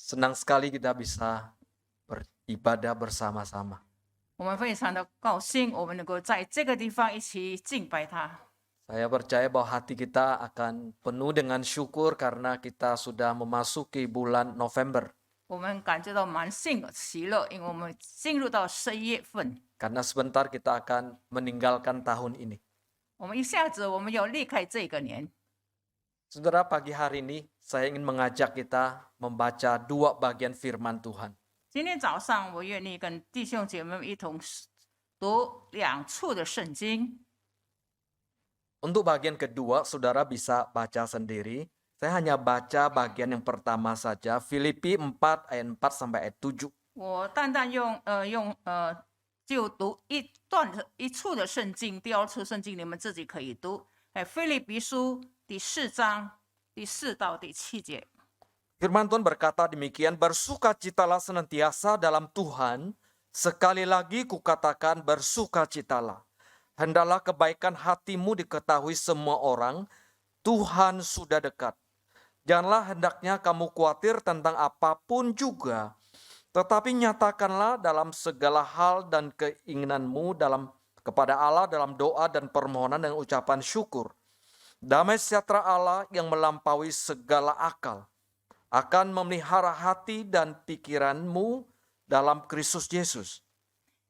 Senang sekali kita bisa beribadah bersama-sama. 我们非常的高兴，我们能够在这个地方一起敬拜他。 Saya percaya bahwa hati kita akan penuh dengan syukur karena kita sudah memasuki bulan November. 我们感觉到满心的喜乐，因为我们进入到11月份， Karena sebentar kita akan meninggalkan tahun ini. 我们一下子我们要离开这个年。 Saudara, pagi hari ini saya ingin mengajak kita membaca 2 bagian firman Tuhan. 今天早上，我愿意跟弟兄姐妹们一同读2处的圣经。 Untuk bagian kedua, saudara bisa baca sendiri. Saya hanya baca bagian yang pertama saja, Filipi 4 ayat 4 sampai ayat 7. 我单单就读一处的圣经，第2处圣经你们自己可以读。腓立比书第4章第4到第7节。 Firman Tuhan berkata demikian, bersukacitalah senantiasa dalam Tuhan. Sekali lagi kukatakan bersukacitalah. Hendaklah kebaikan hatimu diketahui semua orang. Tuhan sudah dekat. Janganlah hendaknya kamu khawatir tentang apapun juga. Tetapi nyatakanlah dalam segala hal dan keinginanmu kepada Allah dalam doa dan permohonan dan ucapan syukur. Damai sejahtera Allah yang melampaui segala akal akan memelihara hati dan pikiranmu dalam Kristus Yesus.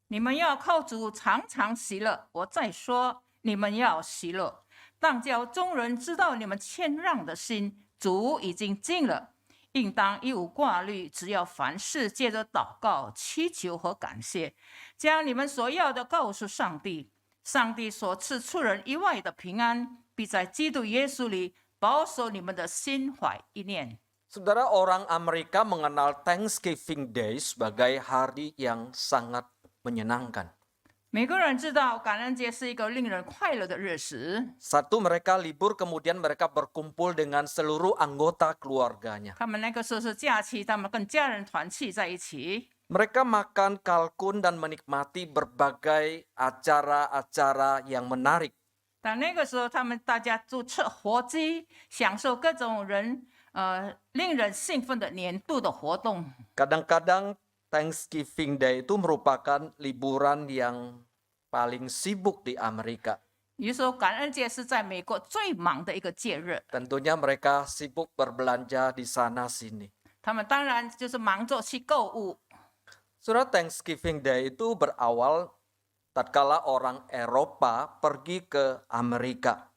你们要靠主常常喜乐。我再说，你们要喜乐，当叫众人知道你们谦让的心，主已经尽了。应当一无挂虑，只要凡事借着祷告、祈求和感谢，将你们所要的告诉上帝。上帝所赐出人意外的平安，必在基督耶稣里保守你们的心怀意念。 Saudara, orang Amerika mengenal Thanksgiving Day sebagai hari yang sangat menyenangkan. 每个人知道感恩节是一个令人快乐的日子。 Satu, mereka libur, kemudian mereka berkumpul dengan seluruh anggota keluarganya. 他们那个时候是假期，他们跟家人团聚在一起。 Mereka makan kalkun dan menikmati berbagai acara-acara yang menarik. 但那个时候，他们大家就吃活鸡，享受各种令人兴奋的年度的活动。 Kadang-kadang Thanksgiving Day itu merupakan liburan yang paling sibuk di Amerika. 也就是说，感恩节是在美国最忙的一个节日。 Tentunya mereka sibuk berbelanja di sana sini. 他们当然就是忙着去购物。 Saudara, Thanksgiving Day itu berawal tatkala orang Eropa pergi ke Amerika.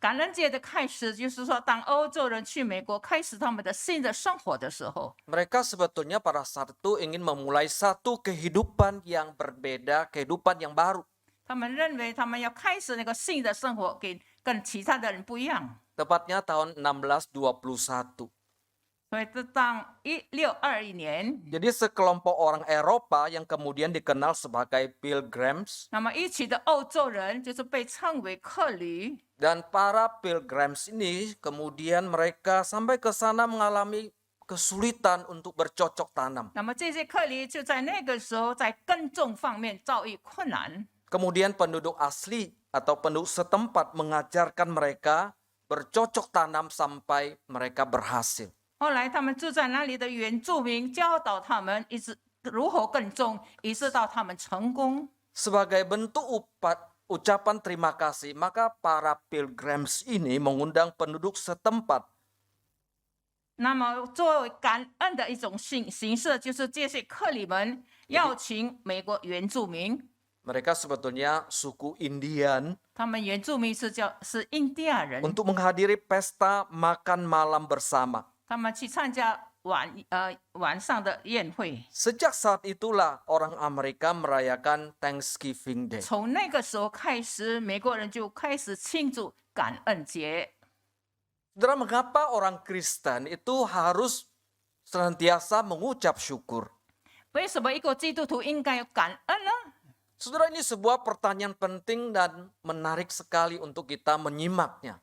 感恩节的开始，就是说，当欧洲人去美国开始他们的新的生活的时候， Mereka sebetulnya pada saat itu ingin memulai satu kehidupan yang berbeda, kehidupan yang baru. 他们认为他们要开始那个新的生活，跟其他的人不一样。 Tepatnya tahun 1621. 所以，当1621年， Jadi sekelompok orang Eropa yang kemudian dikenal sebagai pilgrims, 那么一起的欧洲人就是被称为客旅。 dan para pilgrims ini kemudian mereka sampai ke sana mengalami kesulitan untuk bercocok tanam. 那么这些客旅就在那个时候在耕种方面遭遇困难。 Kemudian penduduk asli atau penduduk setempat mengajarkan mereka bercocok tanam sampai mereka berhasil. 后来他们住在那里的原住民教导他们一直如何耕种，一直到他们成功。 Sebagai bentuk ucapan terima kasih, maka para pilgrims ini mengundang penduduk setempat 那么作为感恩的一种形式，就是这些客旅们邀请美国原住民， mereka sebetulnya suku Indian 他们原住民是印第安人， untuk menghadiri pesta makan malam bersama. 他们去参加晚上的宴会。 Sejak saat itulah orang Amerika merayakan Thanksgiving Day. 从那个时候开始，美国人就开始庆祝感恩节。 Saudara, mengapa orang Kristen itu harus senantiasa mengucap syukur? 为什么一个基督徒应该有感恩呢？ Saudara, ini sebuah pertanyaan penting dan menarik sekali untuk kita menyimaknya.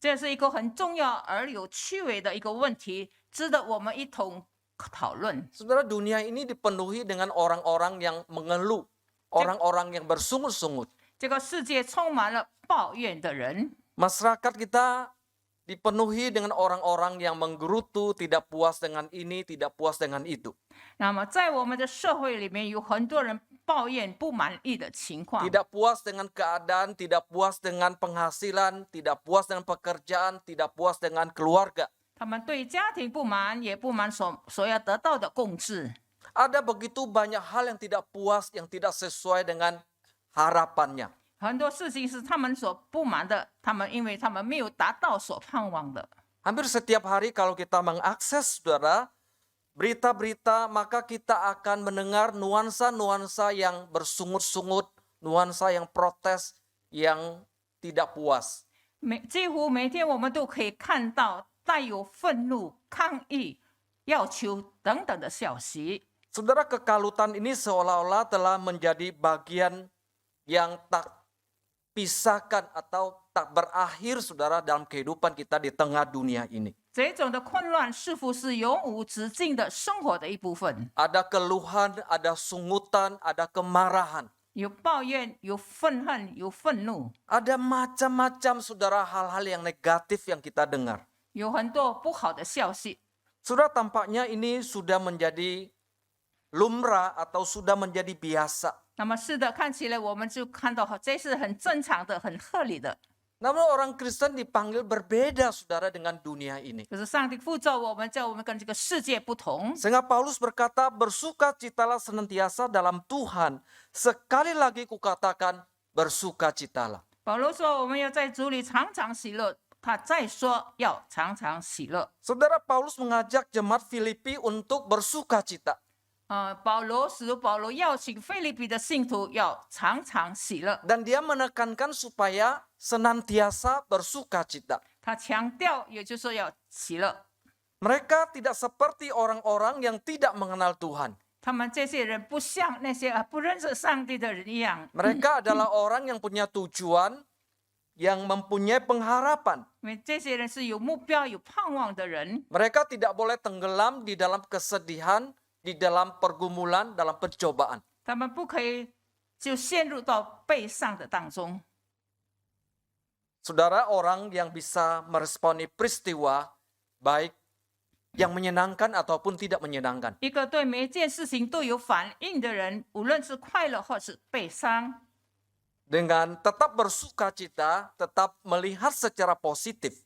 这是一个很重要而有趣味的一个问题，值得我们一同讨论。 Saudara, dunia ini dipenuhi dengan orang-orang yang mengeluh, orang-orang yang bersungut-sungut. 这个世界充满了抱怨的人， Masyarakat kita dipenuhi dengan orang-orang yang menggerutu, tidak puas dengan ini, tidak puas dengan itu. 那么在我们的社会里面，有很多人抱怨不满意的情况， Tidak puas dengan keadaan, tidak puas dengan penghasilan, tidak puas dengan pekerjaan, tidak puas dengan keluarga. 他们对家庭不满，也不满所要得到的供治。 Ada begitu banyak hal yang tidak puas, yang tidak sesuai dengan harapannya. 很多事情是他们所不满的，因为他们没有达到所盼望的。 Hampir setiap hari kalau kita mengakses, saudara, berita-berita, maka kita akan mendengar nuansa-nuansa yang bersungut-sungut, nuansa yang protes, yang tidak puas. 几乎每天我们都可以看到带有愤怒、抗议、要求等等的消息。 Saudara, kekalutan ini seolah-olah telah menjadi bagian yang tak pisahkan atau tak berakhir, saudara, dalam kehidupan kita di tengah dunia ini. 这种的混乱似乎是永无止境的生活的一部分， Ada keluhan, ada sungutan, ada kemarahan. 有抱怨，有愤恨，有愤怒， Ada macam-macam, saudara, hal-hal yang negatif yang kita dengar. 有很多不好的消息。 Saudara, tampaknya ini sudah menjadi lumrah atau sudah menjadi biasa. 那么是的，看起来我们就看到这是很正常的、很合理的。 Namun orang Kristen dipanggil berbeda, saudara, dengan dunia ini. 可是上帝呼召我们，叫我们跟这个世界不同。 Sehingga Paulus berkata, bersukacitalah senantiasa dalam Tuhan. Sekali lagi kukatakan, bersukacitalah. 保罗说，我们要在主里常常喜乐。他再说，要常常喜乐。 Saudara, Paulus mengajak jemaat Filipi untuk bersukacita. 使徒保罗邀请腓立比的信徒要常常喜乐。 Dan dia menekankan supaya senantiasa bersukacita. 他强调，也就是说要喜乐。 Mereka tidak seperti orang-orang yang tidak mengenal Tuhan. 他们这些人不像那些不认识上帝的人一样， Mereka adalah orang yang punya tujuan, yang mempunyai pengharapan. 因为这些人是有目标、有盼望的人。 Mereka tidak boleh tenggelam di dalam kesedihan, di dalam pergumulan, dalam pencobaan. 他们不可以就陷入到悲伤的当中。 Saudara, orang yang bisa meresponi peristiwa, baik yang menyenangkan ataupun tidak menyenangkan. 一个对每一件事情都有反应的人，无论是快乐或是悲伤， Dengan tetap bersukacita, tetap melihat secara positif.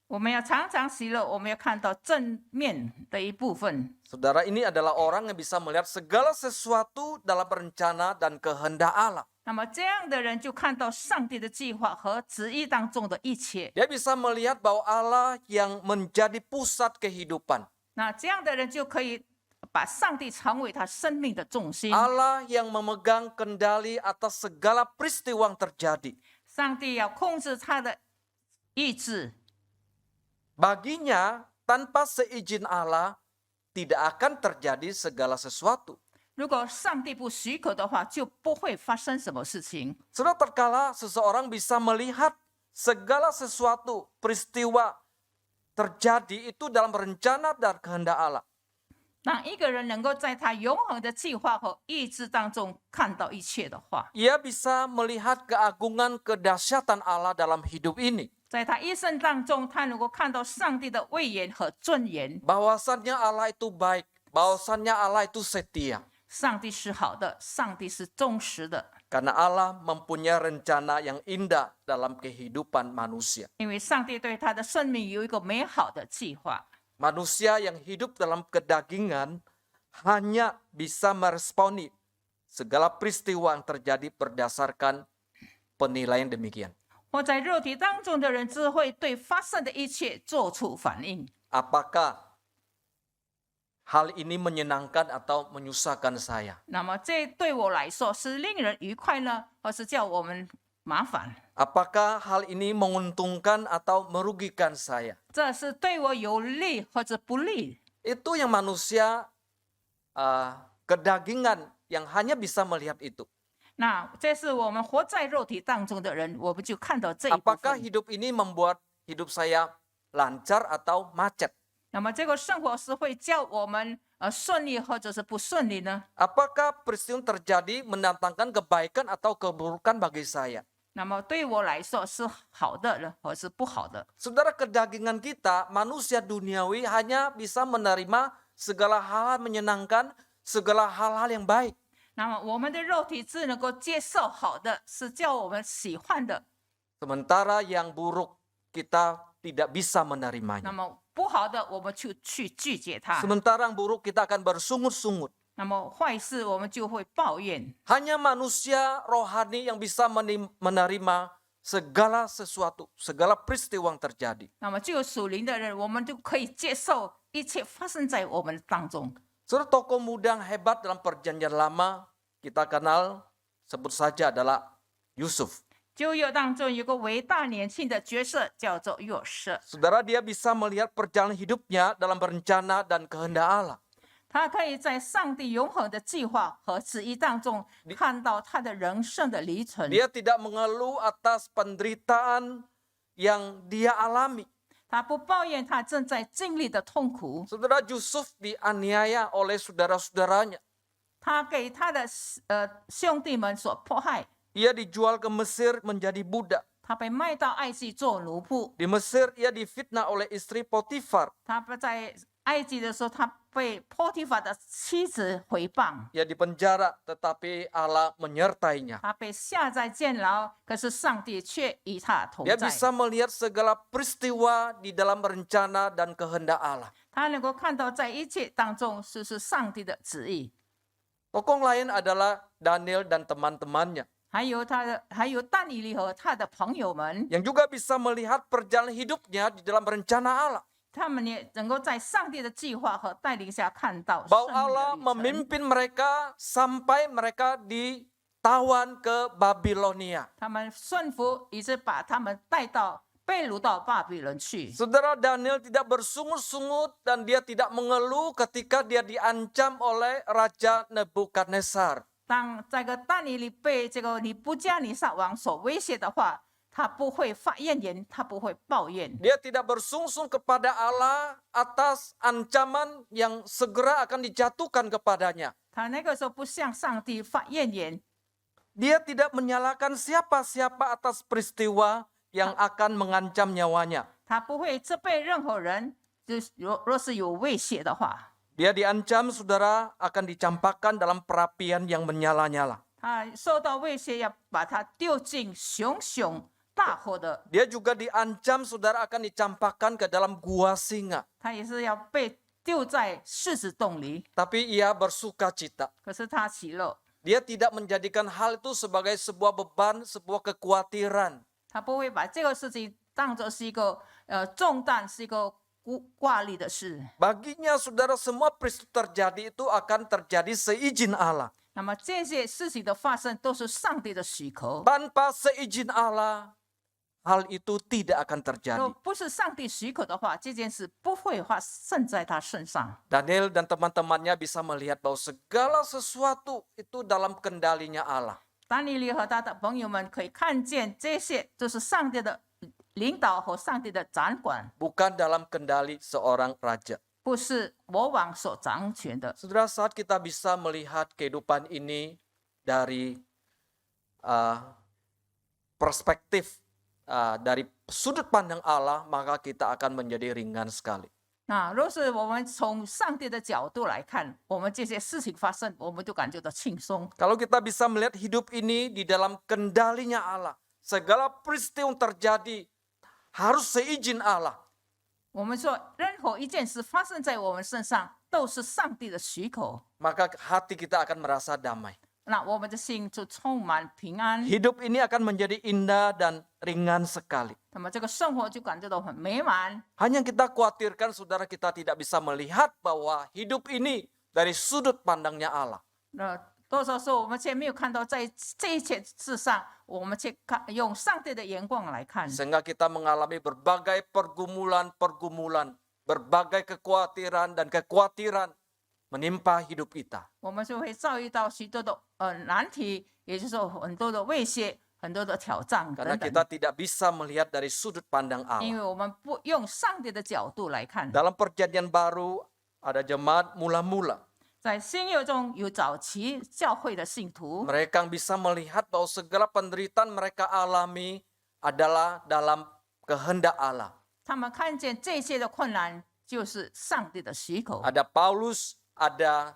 我们要常常喜乐，我们要看到正面的一部分。 Saudara, ini adalah orang yang bisa melihat segala sesuatu dalam rencana dan kehendak Allah. 那么这样的人就看到上帝的计划和旨意当中的一切。 Dia bisa melihat bahwa Allah yang menjadi pusat kehidupan. 那这样的人就可以把上帝成为他生命的重心。 Allah yang memegang kendali atas segala peristiwa yang terjadi. 上帝要控制他的意志。 Baginya, tanpa seizin Allah, tidak akan terjadi segala sesuatu. 如果上帝不许可的话，就不会发生什么事情。 Sudah terkala seseorang bisa melihat segala sesuatu peristiwa terjadi itu dalam rencana dan kehendak Allah. 当一个人能够在他永恒的计划和意志当中看到一切的话， Ia bisa melihat keagungan kedahsyatan Allah dalam hidup ini. 在他一生当中，他能够看到上帝的威严和尊严。 Bahwasannya Allah itu baik, bahwasannya Allah itu setia. 上帝是好的，上帝是忠实的， Karena Allah mempunyai rencana yang indah dalam kehidupan manusia. 因为上帝对他的生命有一个美好的计划。 Manusia yang hidup dalam kedagingan hanya bisa meresponi segala peristiwa yang terjadi berdasarkan penilaian demikian. 活在肉体当中的人，只会对发生的一切做出反应。 Apakah hal ini menyenangkan atau menyusahkan saya? 那么，这对我来说是令人愉快呢，或是叫我们麻烦？ Apakah hal ini menguntungkan atau merugikan saya? 这是对我有利或者不利？ Itu yang manusia kedagingan yang hanya bisa melihat itu. 那这是我们活在肉体当中的人，我们就看到这一部 Apakah 分。 hidup ini membuat hidup saya lancar atau macet? 那么，这个生活是会叫我们顺利或者是不顺利呢？ Apakah peristiwa yang terjadi mendatangkan kebaikan atau keburukan bagi saya? 那么对我来说是好的呢，或是不好的？ Saudara, kedagingan kita, manusia duniawi hanya bisa menerima segala hal menyenangkan, segala hal-hal yang baik. 那么我们的肉体只能够接受好的，是叫我们喜欢的。 Sementara yang buruk kita tidak bisa 那 menerimanya. 么不好的，我们就去拒绝它； Sementara yang buruk kita akan bersungut-sungut. 那么坏事，我们就会抱怨。 Hanya manusia rohani yang bisa menerima segala sesuatu, segala peristiwa yang terjadi. 那么就属灵的人，我们就可以接受一切发生在我们当中。 Saudara, tokoh muda yang hebat dalam perjanjian lama kita kenal, sebut saja adalah Yusuf. 旧约当中有个伟大年轻的角色，叫做约瑟。 Saudara, dia bisa melihat perjalanan hidupnya dalam berencana dan kehendak Allah. 他可以在上帝永恒的计划和旨意当中看到他的人生的历程。 Dia tidak mengeluh atas penderitaan yang dia alami. 他不抱怨他正在经历的痛苦， Saudara, Yusuf dianiaya oleh saudara-saudaranya. 他给他的兄弟们所迫害， Ia dijual ke Mesir menjadi budak. 他被卖到埃及做奴仆。 Di Mesir ia difitnah oleh istri Potifar. 他在埃及的时候，他被波提法的妻子毁谤， Ia dipenjara, tetapi Allah menyertainya. 他被下在监牢，可是上帝却与他同 Dia 在。 bisa melihat segala peristiwa di dalam rencana dan kehendak Allah. 他能够看到在一切当中是上帝的旨意。 Tokoh lain adalah Daniel dan teman-temannya, 还有但以理和他的朋友们， yang juga bisa melihat perjalanan hidupnya di dalam rencana Allah. 他们也能够在上帝的计划和带领下看到 Bahwa 生 Allah 命的旅程。 memimpin mereka sampai mereka ditawan ke Babilonia. 他们顺服，以致把他们带到被掳到巴比伦去。 Saudara, Daniel tidak bersungut-sungut dan dia tidak mengeluh ketika dia diancam oleh Raja Nebukadnezar. 当这个但以理被这个尼布加尼撒王所威胁的话，他不会发怨言，他不会抱怨， Dia tidak bersungsung kepada Allah atas ancaman yang segera akan dijatuhkan kepadanya. 他那个时候不向上帝发怨言， Dia tidak menyalahkan siapa-siapa atas peristiwa yang akan mengancam nyawanya. 他不会责备任何人。就是若是有威胁的话， Dia diancam, saudara, akan dicampakkan dalam perapian yang menyala-nyala. 他受到威胁，要把他丢进熊大火的， Dia juga diancam, saudara, akan dicampakkan ke dalam gua singa. 他也是要被丢在狮子洞里。 Tapi ia bersuka cita. 可是他喜乐， Dia tidak menjadikan hal itu sebagai sebuah beban, sebuah kekhawatiran. 他不会把这个事情当作是一个重担，是一个挂虑的事。 Baginya, saudara, semua peristiwa terjadi itu akan terjadi seizin Allah. 那么这些事情的发生都是上帝的许可， Tanpa seizin Allah, hal itu tidak akan 若 terjadi. 不是上帝许可的话，这件事不会发生在他身上。 Daniel dan teman-temannya bisa melihat bahwa segala sesuatu itu dalam kendalinya Allah. 但以理和他的朋友们可以看见，这些就是上帝的领导和上帝的掌管， Bukan dalam kendali seorang raja. 不是国王所掌权的。 Saudara, saat kita bisa melihat kehidupan ini dari perspektif dari sudut pandang Allah, maka kita akan menjadi ringan sekali. 那若是我们从上帝的角度来看，我们这些事情发生，我们就感觉到轻松。 Kalau kita bisa melihat hidup ini di dalam kendalinya Allah, segala peristiwa yang terjadi harus seizin Allah. 我们说，任何一件事发生在我们身上，都是上帝的许可， Maka hati kita akan merasa damai. 那我们的心就充满平安， Hidup ini akan menjadi indah dan ringan sekali. 那么这个生活就感觉到很美满。 Hanya yang kita khawatirkan, saudara, kita tidak bisa melihat bahwa hidup ini dari sudut pandangnya Allah. 那多少时候我们却没有看到，在这一切事上，我们却用上帝的眼光来看， Sehingga kita mengalami berbagai pergumulan, berbagai kekhawatiran dan kekhawatiran menimpa hidup kita. 我们就会遭遇到许多的难题，也就是说很多的威胁、很多的挑战 Karena 等 kita 等。 tidak bisa melihat dari sudut pandang 因 Allah. 为我们不用上帝的角度来看， Dalam perjanjian baru ada jemaat mula-mula. 在新约中有早期教会的信徒， Mereka bisa melihat bahwa segala penderitaan mereka alami adalah dalam kehendak Allah. 他们看见这些的困难就是上帝的许可。 Ada Paulus, ada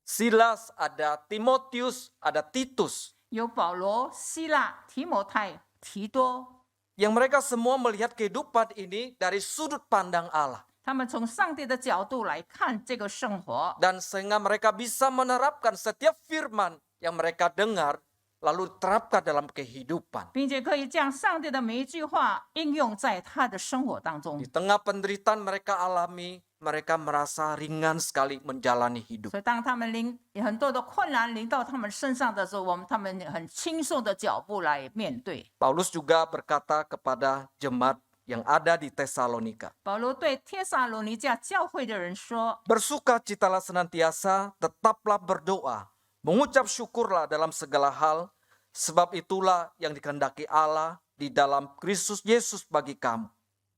Silas, ada Timotius, ada Titus. 有保罗、希腊、提摩太、提多， Yang mereka semua melihat kehidupan ini dari sudut pandang Allah. 他们从上帝的角度来看这个生活， Dan sehingga mereka bisa menerapkan setiap firman yang mereka dengar lalu terapkan dalam kehidupan. 并且可以将上帝的每一句话应用在他的生活当中 Di。tengah penderitaan mereka alami, mereka merasa ringan sekali menjalani hidup. 所以，当他们很多的困难临到他们身上的时候，他们很轻松的脚步来面对。 Paulus juga berkata kepada jemaat yang ada di Tesalonika, 保罗对帖撒罗尼迦教会的人说 bersukacitalah senantiasa, tetaplah berdoa, mengucap syukurlah dalam segala hal, sebab itulah yang dikehendaki Allah di dalam Kristus Yesus bagi kamu.：“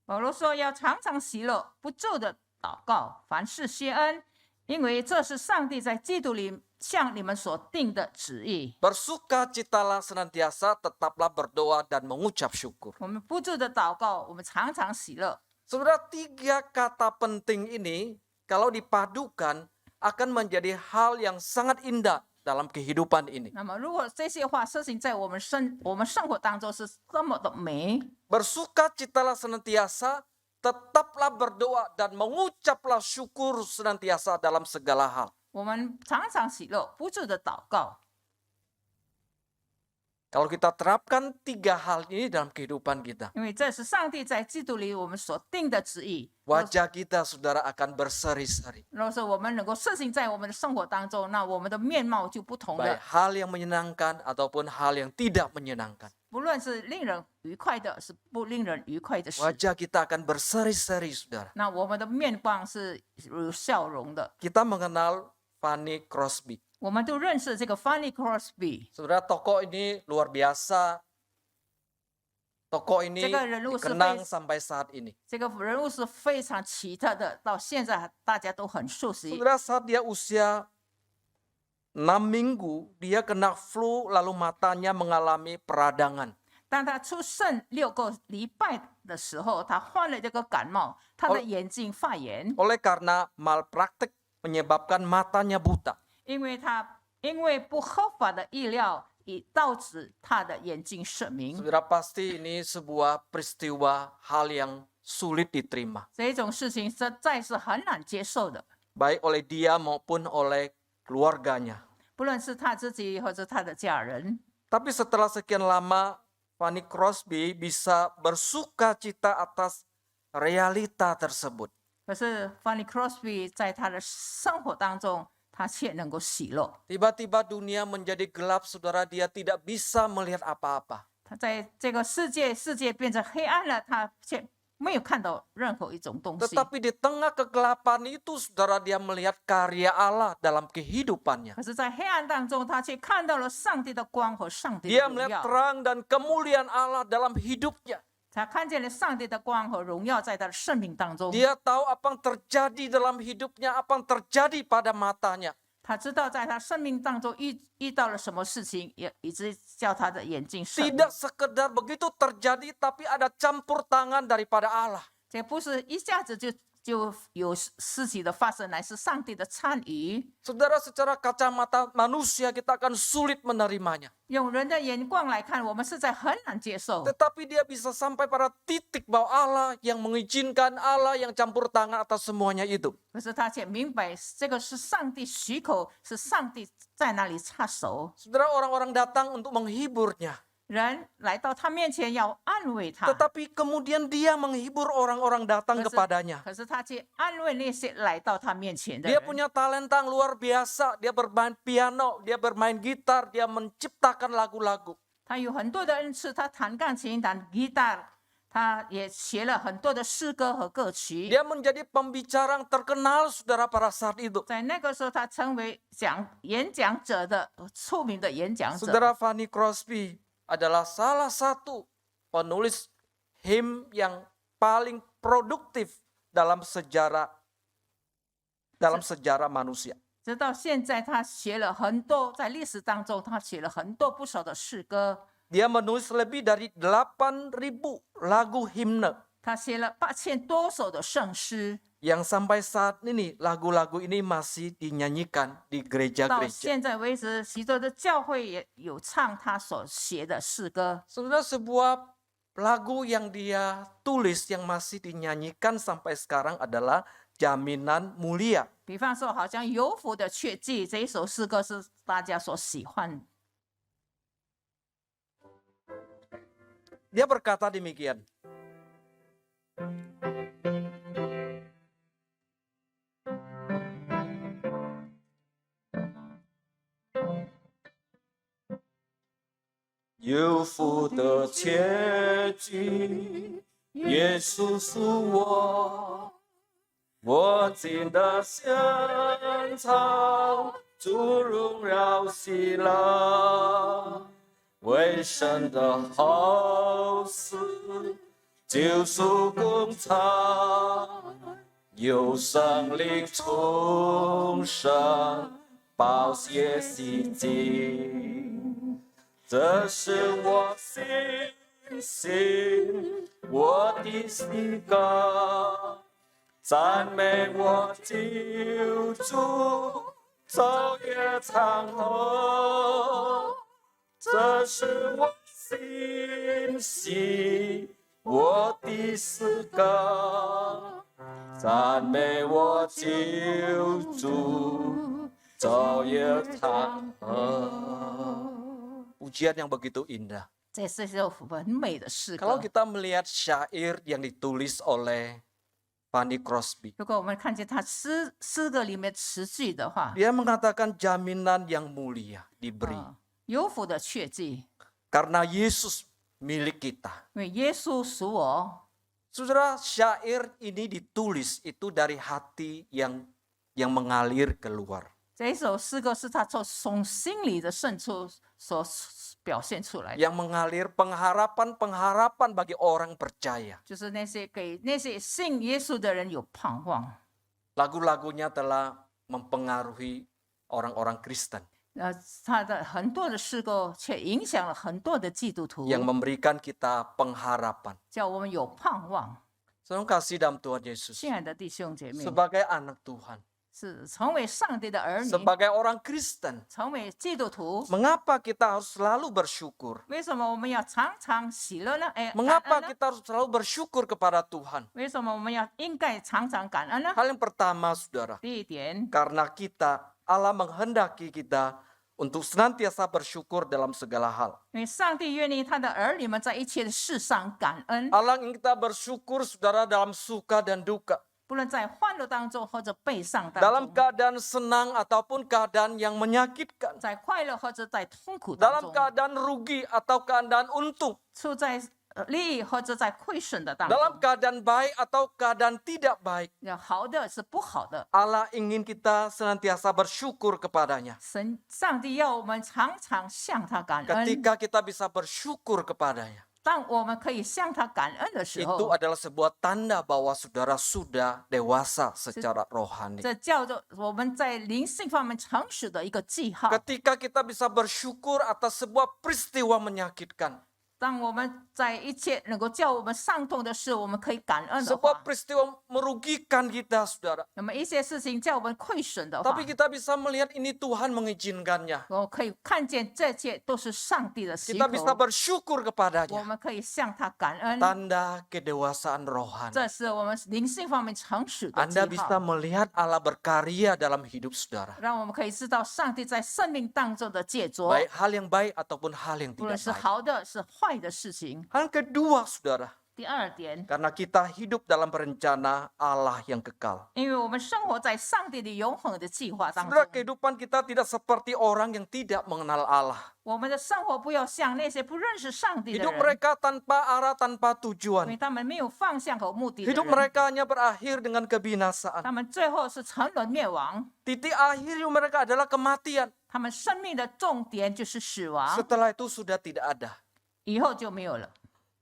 保罗说要常常喜乐，不住的祷告，凡事谢恩，因为这是上帝在基督里向你们所定的旨意。 Bersukacitalah senantiasa, tetaplah berdoa dan mengucap syukur.” 我们不住的祷告，我们常常喜乐。 Saudara, 3 kata penting ini kalau dipadukan akan menjadi hal yang sangat indah dalam kehidupan ini. 那么，如果这些话实行在我们生活当中是这么的美， Bersukacitalah senantiasa, tetaplah berdoa dan mengucaplah syukur senantiasa dalam segala hal. 我们常常喜乐，不住的祷告。 Kalau kita terapkan 3 hal ini dalam kehidupan kita, 因为这是上帝在基督里我们所定的旨意。 wajah kita, saudara, akan berseri-seri. 若是我们能够实行在我们的生活当中，那我们的面貌就不同 Baik 了。 hal yang menyenangkan ataupun hal yang tidak menyenangkan. 不论是令人愉快的，是不令人愉快的事， Wajah kita akan berseri-seri, saudara. 那我们的面光是有笑容的。 Kita mengenal Fanny Crosby. 我们都认识这个 Fanny Crosby， Saudara, tokoh ini luar biasa. Tokoh ini Jaga renu dikenang survei. sampai saat ini. 这个人物是非常奇特的，到现在大家都很熟悉。 Saudara, saat dia usia 6 minggu, dia kena flu lalu matanya mengalami peradangan. 当他出生6个礼拜的时候，他患了这个感冒，他的眼睛发炎， Oleh karena malpraktek menyebabkan matanya buta. 因为不合法的医疗，以导致他的眼睛失明。 Saudara, pasti ini sebuah peristiwa hal yang sulit diterima. 这种事情实在是很难接受的， Baik oleh dia maupun oleh keluarganya. 不论是他自己或者他的家人。 Tapi setelah sekian lama, Fanny Crosby bisa bersuka cita atas realita tersebut. 可是 Fanny Crosby 在他的生活当中，他却能够喜乐。 Tiba-tiba dunia menjadi gelap, saudara, dia tidak bisa melihat apa-apa. 他在这个世界变成黑暗了，他却没有看到任何一种东西。 Tetapi di tengah kegelapan itu, saudara, dia melihat karya Allah dalam kehidupannya. 可是，在黑暗当中，他却看到了上帝的光和上帝的 Dia 荣 melihat 耀。 terang dan kemuliaan Allah dalam hidupnya. 他看见了上帝的光和荣耀在他的生命当中。 Dia tahu apa yang terjadi dalam hidupnya, apa yang terjadi pada matanya. 他知道在他生命当中遇到了什么事情，也以致叫他的眼睛失明。 Tidak sekedar begitu terjadi, tapi ada campur tangan daripada Allah. 这不是一下子就有事情的发生，乃是上帝的参与。 Saudara, secara kacamata manusia kita akan sulit menerimanya. 用人的眼光来看，我们实在很难接受。 Tetapi dia bisa sampai pada titik bahwa Allah yang mengizinkan, Allah yang campur tangan atas semuanya itu. 可是他却明白，这个是上帝许可，是上帝在那里插手。 Saudara, orang-orang datang untuk menghiburnya. 人来到他面前要安慰他， Tetapi kemudian dia menghibur orang-orang datang kepadanya. 可是他却安慰那些来到他面前的 Dia 人。 punya talenta yang luar biasa. Dia bermain piano, dia bermain gitar, dia menciptakan lagu-lagu. 他有很多的恩赐，他弹钢琴、弹吉他，他也写了很多的诗歌和歌曲。 Dia menjadi pembicara yang terkenal, saudara, pada saat itu. 在那个时候，他成为演讲者的出名的演讲者。 Saudara, Fanny Crosby adalah salah satu penulis him yang paling produktif dalam sejarah manusia. 直到现在，他写了很多，在历史当中，他写了很多不少的诗歌， Dia menulis lebih dari 8.000 lagu himne 他写了8000多首的圣诗， yang sampai saat ini lagu-lagu ini masih dinyanyikan di 到 gereja-gereja. 现在为止，许多的教会也有唱他所写的诗歌。 Saudara, sebuah lagu yang dia tulis yang masih dinyanyikan sampai sekarang adalah Jaminan Mulia. 比方说，好像有福的确记这一首诗歌是大家所喜欢。 Dia berkata demikian.有福的结局，耶稣是我，我进的现场，主荣耀喜乐。为神的好事，救赎工厂，有生灵重生，宝血洗净。这是我信心，我的诗歌，赞美我救主，昼夜长恒。这是我信息，我的诗歌，赞美我救主，昼夜长恒。Pujian yang begitu indah. 这是一首很美的诗 Kalau 歌。 kita melihat syair yang ditulis oleh Fanny Crosby, 如果我们看见他诗歌里面词句的话， dia mengatakan jaminan yang mulia diberi 有福的确记， karena Yesus milik kita. 因为耶稣属我。 Saudara, syair ini ditulis itu dari hati yang mengalir keluar. 这一首诗歌是他从心里的深处所表现出来的， Yang mengalir pengharapan bagi orang percaya. 就是给那些信耶稣的人有盼望。 Lagu-lagunya telah mempengaruhi orang-orang Kristen 他的很多的诗歌却影响了很多的基督徒， yang memberikan kita pengharapan. 叫我们有盼望。 Saudara kasih dalam Tuhan Yesus. 亲爱的弟兄姐妹， Sebagai anak Tuhan, 是成为上帝的儿女， sebagai orang Kristen, 成为基督徒。 mengapa kita harus selalu bersyukur? 为什么我们要常常喜乐呢？感 Mengapa 恩呢？ kita harus selalu bersyukur kepada Tuhan? 为什么我们应该常常感恩呢？ Hal yang pertama, saudara, 第一点， karena Allah menghendaki kita untuk senantiasa bersyukur dalam segala hal. 因为上帝愿意他的儿女们在一切的事上感恩， Allah ingin kita bersyukur, saudara, dalam suka dan duka. 不论在欢乐当中或者悲伤当 Dalam 中， keadaan senang ataupun keadaan yang menyakitkan. 在快乐或者在痛苦当 Dalam 中， keadaan rugi atau keadaan untung. 处在利益或者在亏损的当 Dalam 中， keadaan baik atau keadaan tidak baik. 好的是不好的。 Allah ingin kita senantiasa bersyukur kepadanya. 上帝要我们常常向他感恩。 Ketika kita bisa bersyukur kepadanya, 当我们可以向他感恩的时 itu 候， adalah sebuah tanda bahwa saudara sudah dewasa secara rohani. 这叫做我们在灵性方面成熟的一个记号。 Ketika kita bisa bersyukur atas sebuah peristiwa menyakitkan, 当我们在一切能够叫我们伤痛的事，我们可以感恩的 sebuah 话， peristiwa merugikan kita, saudara. 那么一些事情叫我们亏损的话， Tapi kita bisa melihat ini Tuhan mengizinkannya. 我可以看见这一切都是上帝的许 Kita bisa 可， bersyukur 我 kepadanya. 们可以向他感恩。 Tanda kedewasaan rohani. 这是我们灵性方面成熟的 Anda 记 bisa 号， melihat Allah berkarya dalam hidup saudara. 让我们可以知道上帝在生命当中的杰作， Baik hal yang baik ataupun hal yang 不论 tidak 是 baik. 好的是坏的事情。 Hal kedua, saudara, 第二点， karena kita hidup dalam rencana Allah yang kekal. 因为我们生活在上帝的永恒的计划当 Saudara, 中， kehidupan kita tidak seperti orang yang tidak mengenal Allah. 我们的生活不要像那些不认识上帝的 Hidup 人， mereka tanpa arah, tanpa 因为 tujuan. 他们没有方向和目的的 Hidup 人， mereka hanya berakhir dengan kebinasaan. 他们最后是沉沦灭亡， Titik akhir hidup mereka adalah kematian. 他们生命的重点就是死亡， Setelah itu sudah tidak ada. 以后就没有了。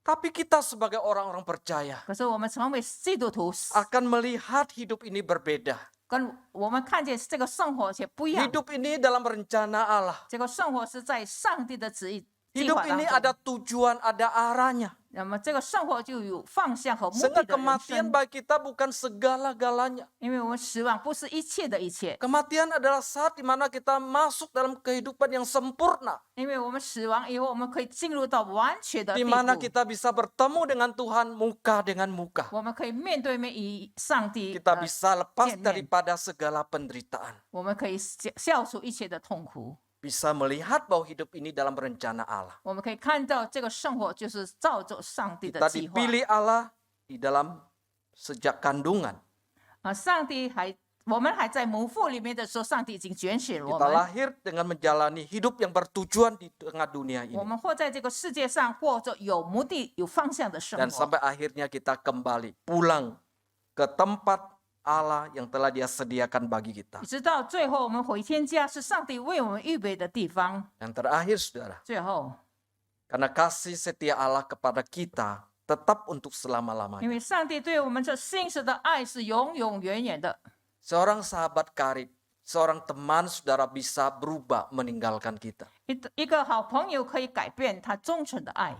Tapi kita sebagai orang-orang percaya 可是我们成为基督徒， akan melihat hidup ini berbeda. 跟我们看见这个生活却不一样。 Hidup ini dalam rencana Allah. 这个生活是在上帝的旨意计 Hidup 划当 ini 中， ada tujuan, ada arahnya. 那么这个生活就有方向和目 Sehingga 的的人 kematian 生。 bagi kita bukan segala-galanya. 因为我们死亡不是一切的一切， Kematian adalah saat di mana kita masuk dalam kehidupan yang sempurna. 因为我们死亡以后，我们可以进入到完全的 Di 地 mana 步， kita bisa bertemu dengan Tuhan muka dengan muka. 我们可以面对面与上帝， Kita bisa lepas Amen. daripada segala penderitaan. 我们可以消除一切的痛苦， Bisa melihat bahwa hidup ini dalam rencana Allah. 我们可以看到这个生活就是照着上帝的 Kita 计划。 dipilih Allah di dalam sejak kandungan. 上帝我们还在母腹里面的时候，上帝已经拣选我 Kita 们。 lahir dengan menjalani hidup yang bertujuan di tengah dunia 我 ini. 们活在这个世界上，过着有目的、有方向的生 Dan 活， sampai akhirnya kita kembali pulang ke tempat Allah yang telah Dia sediakan bagi kita. 直到最后我们回天家，是上帝为我们预备的地方。 Yang terakhir, saudara, 最后， karena kasih setia Allah kepada kita tetap untuk 因 selama-lamanya. 为上帝对我们这信实的爱是永永远远的。 Seorang sahabat karib, seorang teman saudara bisa berubah meninggalkan kita. 一个好朋友可以改变他忠诚的爱，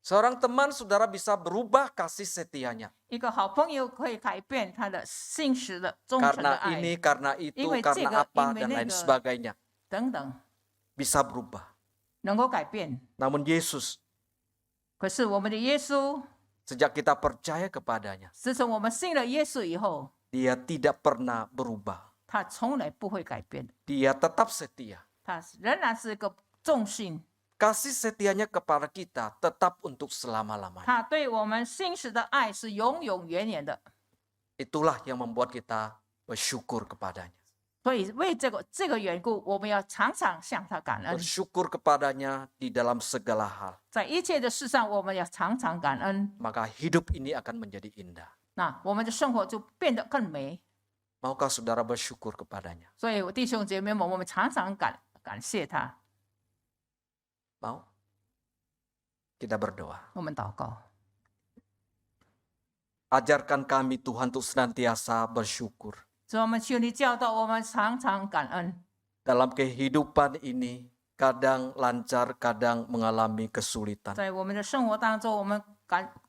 Seorang teman saudara bisa berubah kasih setianya. 一个好朋友可以改变他的信实的忠诚的 Karena 爱 ini, karena itu, 因为 karena 这个， apa, 因为 dan 那 lain 个 sebagainya. 等等， Bisa berubah. 能够改变。 Namun Yesus, 可是我们的耶稣， sejak kita percaya kepadanya, 自从我们信了耶稣以后， Dia tidak pernah berubah. 他从来不会改变的， Dia tetap setia. 他仍然是一个忠信。 Kasih setianya kepada kita tetap untuk selama-lamanya. 他对我们信实的爱是永永远远的。 Itulah yang membuat kita bersyukur kepadanya. 所以为这个缘故，我们要常常向他感恩。 Bersyukur kepadanya di dalam segala hal. 在一切的事上，我们要常常感恩， Maka hidup ini akan menjadi indah. 那我们的生活就变得更美。 Maukah saudara bersyukur kepadanya? 所以弟兄姐妹们，我们常常感谢他。 Mau? Kita berdoa. 我们祷告， Ajarkan kami Tuhan untuk senantiasa bersyukur. 主，我们求你教导我们常常感恩。 Dalam kehidupan ini, kadang lancar, kadang mengalami kesulitan. 在我们的生活当中，我们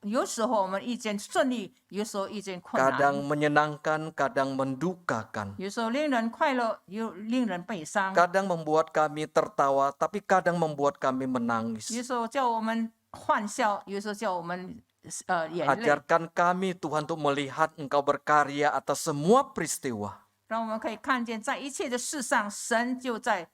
有时候我们遇见顺利，有时候遇见困 Kadang 难， menyenangkan, kadang mendukakan. 有时候令人快乐，又令人悲伤， Kadang membuat kami tertawa, tapi kadang membuat kami menangis. 有时候叫我们欢笑，有时候叫我们眼泪。 Ajarkan kami Tuhan untuk melihat Engkau berkarya atas semua peristiwa. 让我们可以看见，在一切的事上，神就在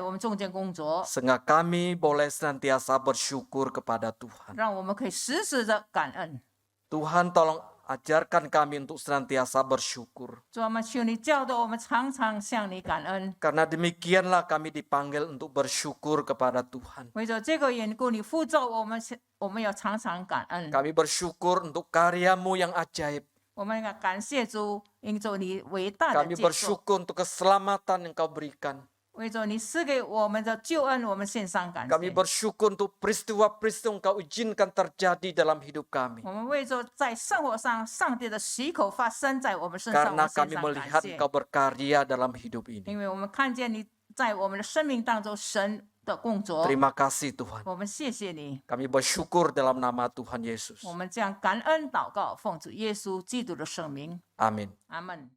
我们中间工作， Sehingga kami boleh senantiasa bersyukur kepada Tuhan. 让我们可以时时的感恩。 Tuhan tolong ajarkan kami untuk senantiasa bersyukur. 主，我们求你教导我们常常向你感恩。 Karena demikianlah kami dipanggil untuk bersyukur kepada Tuhan. 为着这个缘故，你呼召我们要常常感恩。 Kami bersyukur untuk karya-Mu yang ajaib. 我们要感谢主，因着你伟大的 Kami 杰作， bersyukur untuk keselamatan yang Kau berikan. 为着你赐给我们的救恩，我们献上感 Kami 谢。 bersyukur untuk peristiwa-peristiwa yang Kau izinkan terjadi dalam hidup kami. 我们为着在生活上上帝的许可发生在我们身上，我 Karena 们献 kami 上 melihat 感谢 Engkau。berkarya dalam hidup ini. 因为我们看见你在我们的生命当中神的工作， Terima kasih Tuhan. 我们谢谢你。 Kami bersyukur dalam nama Tuhan Yesus. 我们将感恩祷告，奉主耶稣基督的圣名， Amin. 阿门。